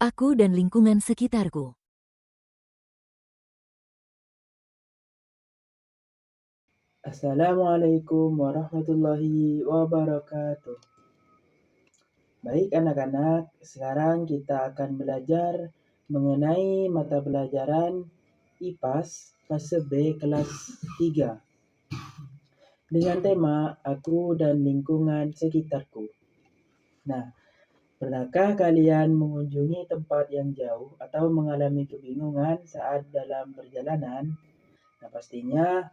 aku dan lingkungan sekitarku. Assalamualaikum warahmatullahi wabarakatuh. Baik anak-anak, sekarang kita akan belajar mengenai mata pelajaran IPAS fase B kelas 3 dengan tema Aku dan Lingkungan Sekitarku. Nah, pernahkah kalian mengunjungi tempat yang jauh atau mengalami kebingungan saat dalam perjalanan? Nah, pastinya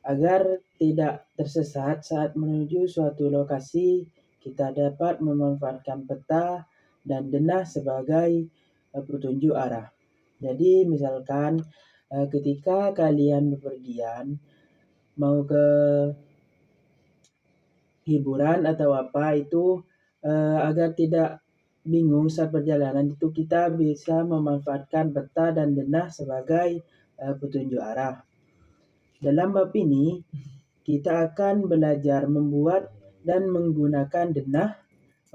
agar tidak tersesat saat menuju suatu lokasi, kita dapat memanfaatkan peta dan denah sebagai petunjuk arah. Jadi misalkan ketika kalian bepergian mau ke hiburan atau apa itu, agar tidak bingung saat perjalanan itu kita bisa memanfaatkan peta dan denah sebagai petunjuk arah. Dalam bab ini kita akan belajar membuat dan menggunakan denah,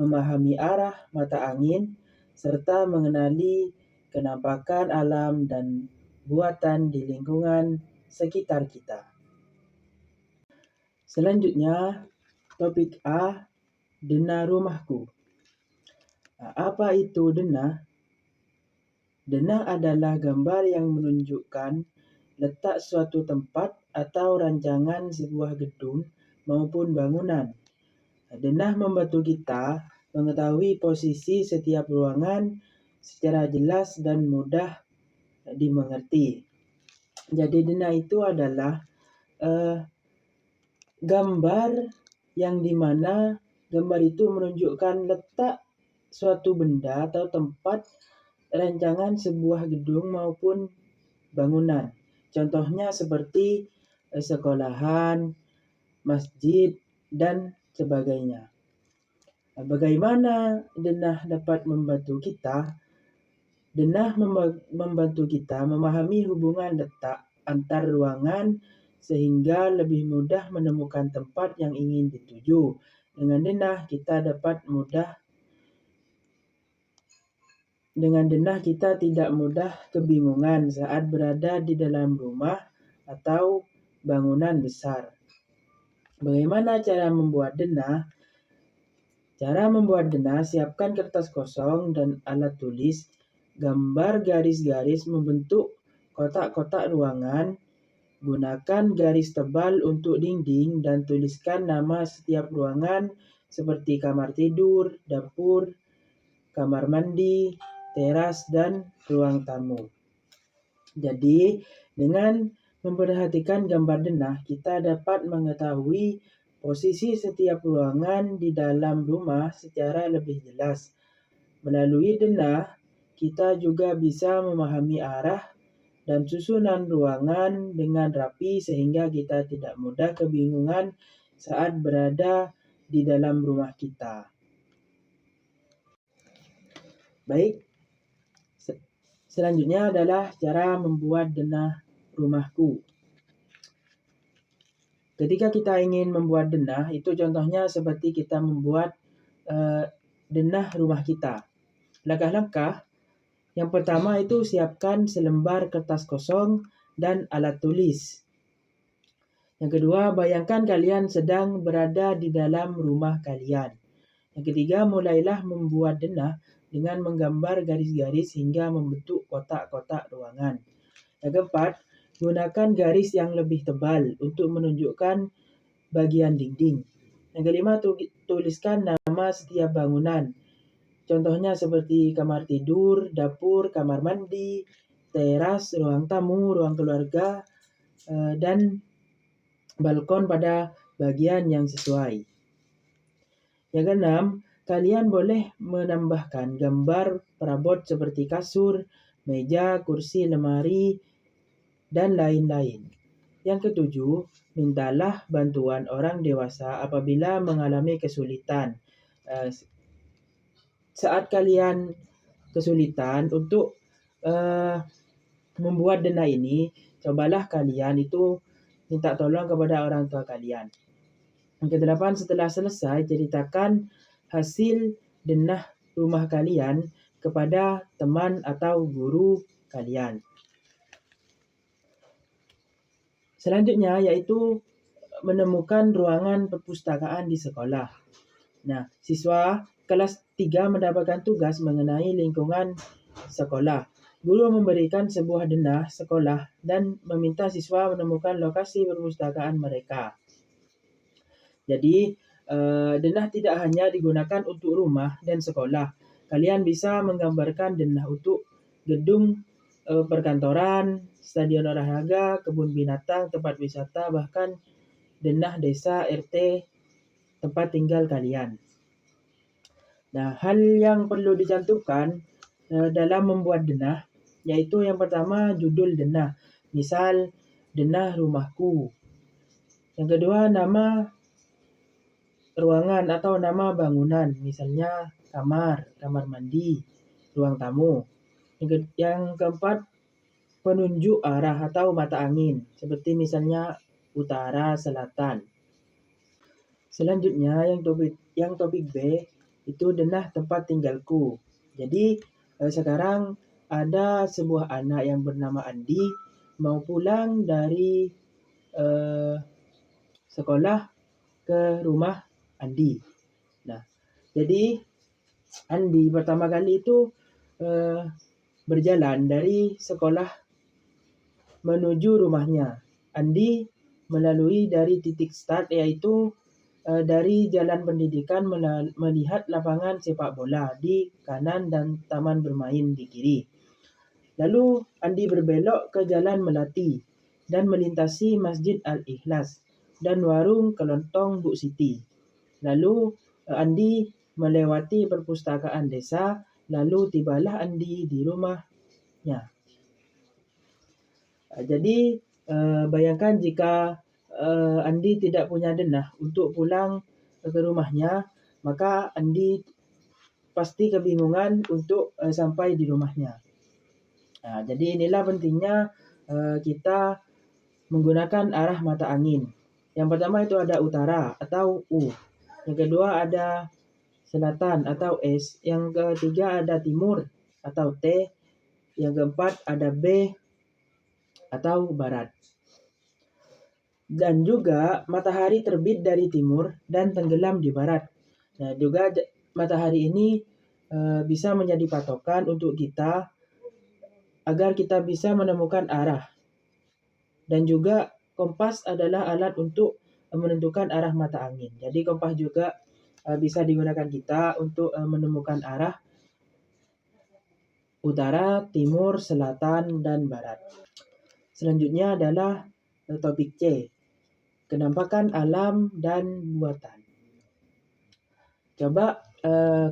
memahami arah mata angin, serta mengenali kenampakan alam dan buatan di lingkungan sekitar kita. Selanjutnya, topik A, denah rumahku. Nah, apa itu denah? Denah adalah gambar yang menunjukkan letak suatu tempat atau rancangan sebuah gedung maupun bangunan. Denah membantu kita mengetahui posisi setiap ruangan secara jelas dan mudah dimengerti. Jadi denah itu adalah gambar yang dimana gambar itu menunjukkan letak suatu benda atau tempat rancangan sebuah gedung maupun bangunan. Contohnya seperti sekolahan, masjid, dan sebagainya. Nah, bagaimana denah dapat membantu kita? Denah membantu kita memahami hubungan letak antar ruangan sehingga lebih mudah menemukan tempat yang ingin dituju. Dengan denah kita tidak mudah kebingungan saat berada di dalam rumah atau bangunan besar. Bagaimana cara membuat denah? Cara membuat denah, siapkan kertas kosong dan alat tulis. Gambar garis-garis membentuk kotak-kotak ruangan. Gunakan garis tebal untuk dinding dan tuliskan nama setiap ruangan seperti kamar tidur, dapur, kamar mandi, teras, dan ruang tamu. Jadi, dengan memperhatikan gambar denah, kita dapat mengetahui posisi setiap ruangan di dalam rumah secara lebih jelas. Melalui denah, kita juga bisa memahami arah dan susunan ruangan dengan rapi sehingga kita tidak mudah kebingungan saat berada di dalam rumah kita. Baik, selanjutnya adalah cara membuat denah rumahku. Ketika kita ingin membuat denah, itu contohnya seperti kita membuat denah rumah kita. Langkah-langkah yang pertama itu siapkan selembar kertas kosong dan alat tulis. Yang kedua, bayangkan kalian sedang berada di dalam rumah kalian. Yang ketiga, mulailah membuat denah dengan menggambar garis-garis hingga membentuk kotak-kotak ruangan. Yang keempat, gunakan garis yang lebih tebal untuk menunjukkan bagian dinding. Yang kelima, tuliskan nama setiap bangunan. Contohnya seperti kamar tidur, dapur, kamar mandi, teras, ruang tamu, ruang keluarga, dan balkon pada bagian yang sesuai. Yang keenam, kalian boleh menambahkan gambar perabot seperti kasur, meja, kursi, lemari, dan lain-lain. Yang ketujuh, mintalah bantuan orang dewasa apabila mengalami kesulitan. Saat kalian kesulitan untuk membuat denah ini, cobalah kalian itu minta tolong kepada orang tua kalian. Yang kedelapan, setelah selesai, ceritakan hasil denah rumah kalian kepada teman atau guru kalian. Selanjutnya yaitu menemukan ruangan perpustakaan di sekolah. Nah, siswa kelas 3 mendapatkan tugas mengenai lingkungan sekolah. Guru memberikan sebuah denah sekolah dan meminta siswa menemukan lokasi perpustakaan mereka. Jadi, denah tidak hanya digunakan untuk rumah dan sekolah. Kalian bisa menggambarkan denah untuk gedung perkantoran, stadion olahraga, kebun binatang, tempat wisata, bahkan denah desa, RT, tempat tinggal kalian. Nah, hal yang perlu dicantumkan dalam membuat denah, yaitu yang pertama judul denah. Misal, denah rumahku. Yang kedua, nama ruangan atau nama bangunan. Misalnya kamar, kamar mandi, ruang tamu. Yang keempat, penunjuk arah atau mata angin. Seperti misalnya utara, selatan. Selanjutnya yang topik B itu denah tempat tinggalku. Jadi sekarang ada sebuah anak yang bernama Andi mau pulang dari sekolah ke rumah Andi. Nah, jadi Andi pertama kali itu berjalan dari sekolah menuju rumahnya. Andi melalui dari titik start yaitu dari jalan pendidikan melihat lapangan sepak bola di kanan dan taman bermain di kiri. Lalu Andi berbelok ke jalan Melati dan melintasi Masjid Al-Ikhlas dan warung kelontong Bu Siti. Lalu Andi melewati perpustakaan desa, lalu tibalah Andi di rumahnya. Jadi bayangkan jika Andi tidak punya denah untuk pulang ke rumahnya, maka Andi pasti kebingungan untuk sampai di rumahnya. Nah, jadi inilah pentingnya kita menggunakan arah mata angin. Yang pertama itu ada utara atau U. Yang kedua ada selatan atau S. Yang ketiga ada timur atau T. Yang keempat ada B atau barat. Dan juga matahari terbit dari timur dan tenggelam di barat. Nah, juga matahari ini bisa menjadi patokan untuk kita agar kita bisa menemukan arah. Dan juga kompas adalah alat untuk menentukan arah mata angin. Jadi kompas juga bisa digunakan kita untuk menemukan arah utara, timur, selatan, dan barat. Selanjutnya adalah topik C. Kenampakan alam dan buatan. Coba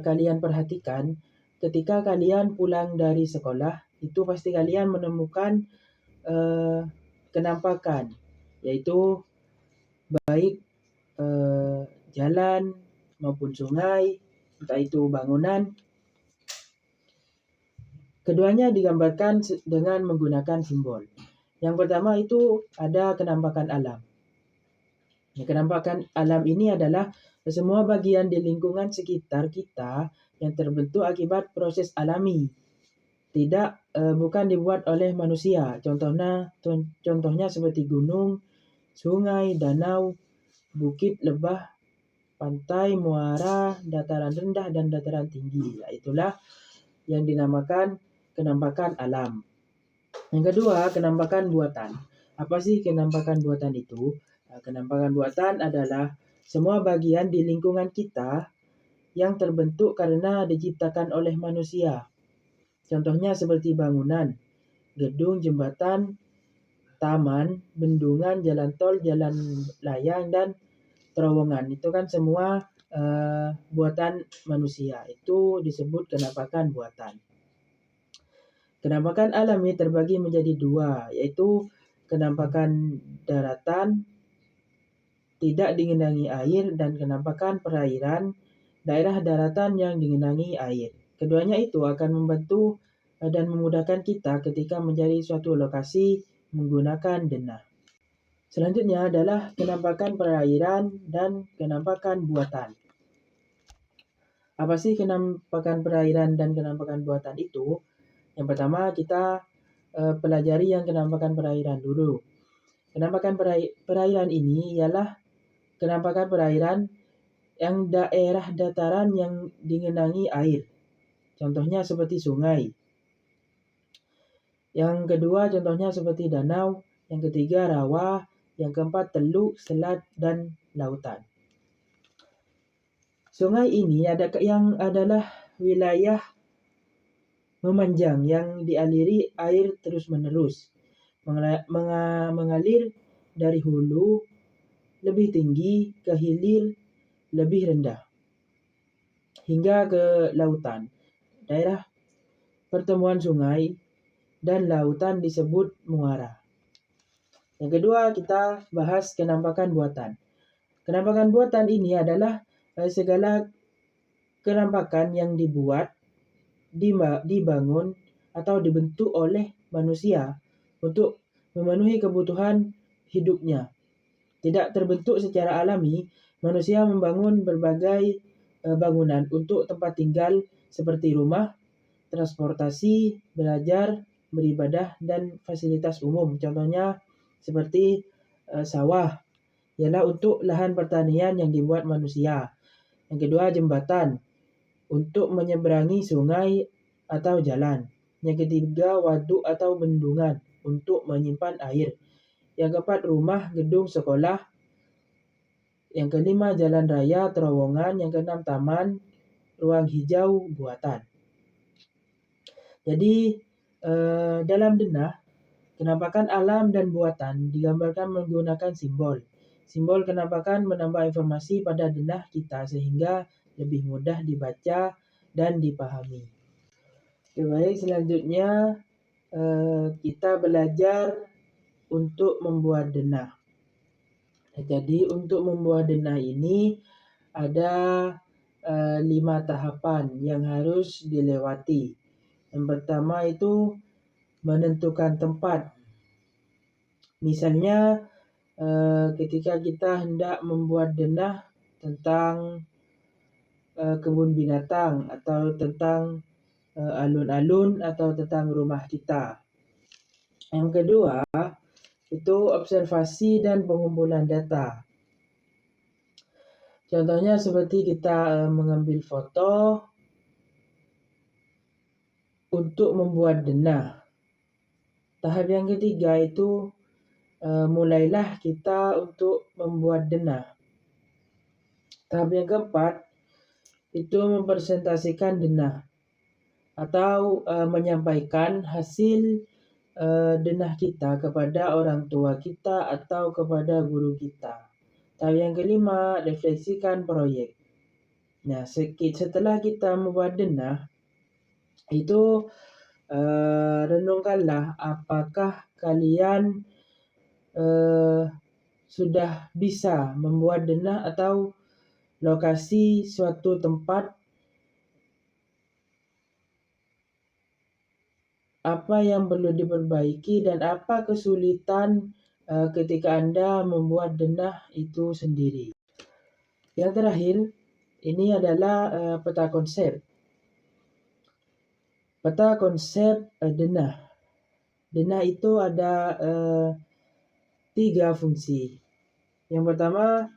kalian perhatikan ketika kalian pulang dari sekolah, itu pasti kalian menemukan kenampakan, yaitu baik jalan maupun sungai, entah itu bangunan. Keduanya digambarkan dengan menggunakan simbol. Yang pertama itu ada kenampakan alam. Kenampakan alam ini adalah semua bagian di lingkungan sekitar kita yang terbentuk akibat proses alami. Bukan dibuat oleh manusia. Contohnya seperti gunung, sungai, danau, bukit, lebah, pantai, muara, dataran rendah, dan dataran tinggi. Itulah yang dinamakan kenampakan alam. Yang kedua, kenampakan buatan. Apa sih kenampakan buatan itu? Kenampakan buatan adalah semua bagian di lingkungan kita yang terbentuk karena diciptakan oleh manusia. Contohnya seperti bangunan, gedung, jembatan, taman, bendungan, jalan tol, jalan layang, dan terowongan. Itu kan semua buatan manusia. Itu disebut kenampakan buatan. Kenampakan alami terbagi menjadi dua, yaitu kenampakan daratan tidak digenangi air dan kenampakan perairan daerah daratan yang digenangi air. Keduanya itu akan membantu dan memudahkan kita ketika mencari suatu lokasi menggunakan denah. Selanjutnya adalah kenampakan perairan dan kenampakan buatan. Apa sih kenampakan perairan dan kenampakan buatan itu? Yang pertama kita pelajari yang kenampakan perairan dulu. Kenampakan perairan ini ialah kenampakan perairan yang daerah dataran yang digenangi air. Contohnya seperti sungai. Yang kedua contohnya seperti danau. Yang ketiga rawa. Yang keempat teluk, selat, dan lautan. Sungai ini yang adalah wilayah memanjang yang dialiri air terus-menerus. Mengalir dari hulu lebih tinggi ke hilir lebih rendah hingga ke lautan. Daerah pertemuan sungai dan lautan disebut muara. Yang kedua kita bahas kenampakan buatan. Kenampakan buatan ini adalah segala kenampakan yang dibuat, dibangun, atau dibentuk oleh manusia untuk memenuhi kebutuhan hidupnya. Tidak terbentuk secara alami, manusia membangun berbagai bangunan untuk tempat tinggal seperti rumah, transportasi, belajar, beribadah, dan fasilitas umum. Contohnya seperti sawah, ialah untuk lahan pertanian yang dibuat manusia. Yang kedua jembatan, untuk menyeberangi sungai atau jalan. Yang ketiga waduk atau bendungan, untuk menyimpan air. Yang keempat rumah, gedung, sekolah. Yang kelima jalan raya, terowongan. Yang keenam taman, ruang hijau buatan. Jadi dalam denah, kenampakan alam dan buatan digambarkan menggunakan simbol. Simbol kenampakan menambah informasi pada denah kita sehingga lebih mudah dibaca dan dipahami. Oke, baik, selanjutnya kita belajar untuk membuat denah. Jadi untuk membuat denah ini ada 5 tahapan yang harus dilewati. Yang pertama itu menentukan tempat. Misalnya ketika kita hendak membuat denah tentang kebun binatang atau tentang alun-alun atau tentang rumah kita. Yang kedua itu observasi dan pengumpulan data. Contohnya seperti kita mengambil foto untuk membuat denah. Tahap yang ketiga itu mulailah kita untuk membuat denah. Tahap yang keempat itu mempresentasikan denah atau menyampaikan hasil denah kita kepada orang tua kita atau kepada guru kita. Tahap yang kelima, refleksikan proyek. Nah, setelah kita membuat denah, itu renungkanlah apakah kalian sudah bisa membuat denah atau lokasi suatu tempat, apa yang perlu diperbaiki dan apa kesulitan ketika Anda membuat denah itu sendiri. Yang terakhir, ini adalah peta konsep. Peta konsep denah. Denah itu ada 3 fungsi. Yang pertama,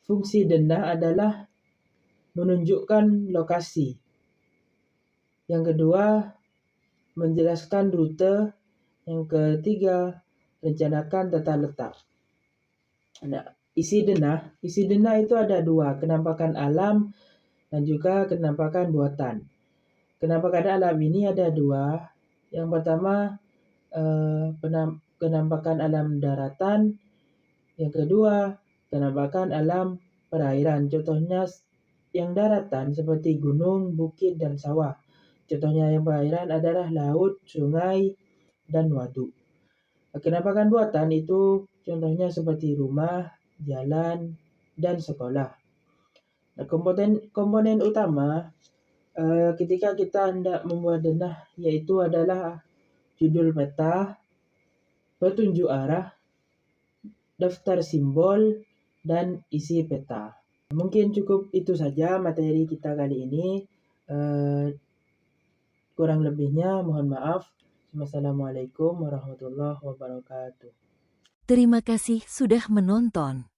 fungsi denah adalah menunjukkan lokasi. Yang kedua, menjelaskan rute. Yang ketiga, rencanakan tata letak. Nah, isi denah itu ada 2, kenampakan alam dan juga kenampakan buatan. Kenampakan alam ini ada 2. Yang pertama kenampakan alam daratan. Yang kedua kenampakan alam perairan. Contohnya yang daratan seperti gunung, bukit, dan sawah. Contohnya yang perairan adalah laut, sungai, dan waduk. Kenampakan buatan itu contohnya seperti rumah, jalan, dan sekolah. Nah, komponen utama ketika kita hendak membuat denah yaitu adalah judul peta, petunjuk arah, daftar simbol, dan isi peta. Mungkin cukup itu saja materi kita kali ini. Kurang lebihnya mohon maaf. Wassalamualaikum warahmatullahi wabarakatuh. Terima kasih sudah menonton.